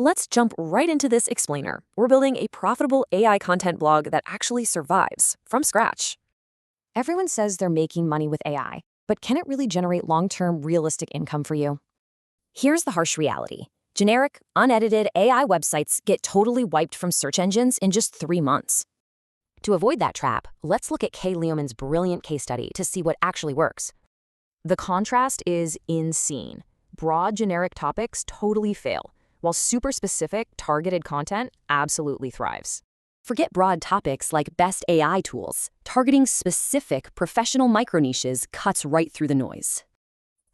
Let's jump right into this explainer. We're building a profitable AI content blog that actually survives from scratch. Everyone says they're making money with AI, but can it really generate long-term realistic income for you? Here's the harsh reality. Generic, unedited AI websites get totally wiped from search engines in just 3 months. To avoid that trap, let's look at Kay Leoman's brilliant case study to see what actually works. The contrast is insane. Broad, generic topics totally fail, while super specific, targeted content absolutely thrives. Forget broad topics like best AI tools. Targeting specific professional micro-niches cuts right through the noise.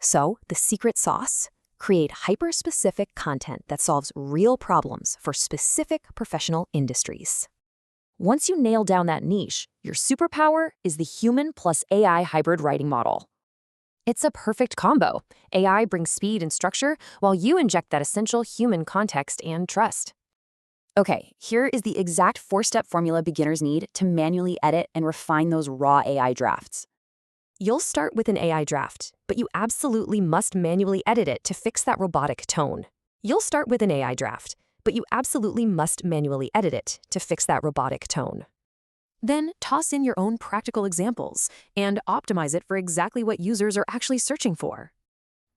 So, the secret sauce? Create hyper-specific content that solves real problems for specific professional industries. Once you nail down that niche, your superpower is the human plus AI hybrid writing model. It's a perfect combo. AI brings speed and structure, while you inject that essential human context and trust. Okay, here is the exact 4-step formula beginners need to manually edit and refine those raw AI drafts. You'll start with an AI draft, but you absolutely must manually edit it to fix that robotic tone. You'll start with an AI draft, but you absolutely must manually edit it to fix that robotic tone. Then toss in your own practical examples and optimize it for exactly what users are actually searching for.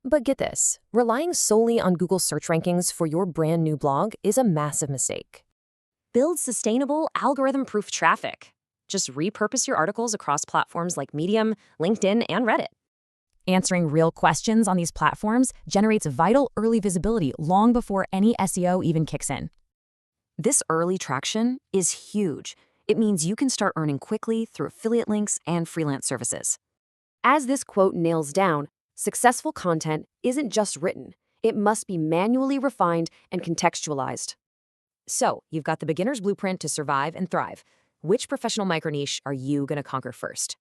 But get this, relying solely on Google search rankings for your brand new blog is a massive mistake. Build sustainable, algorithm-proof traffic. Just repurpose your articles across platforms like Medium, LinkedIn, and Reddit. Answering real questions on these platforms generates vital early visibility long before any SEO even kicks in. This early traction is huge. It means you can start earning quickly through affiliate links and freelance services. As this quote nails down, successful content isn't just written. It must be manually refined and contextualized. So, you've got the beginner's blueprint to survive and thrive. Which professional micro-niche are you going to conquer first?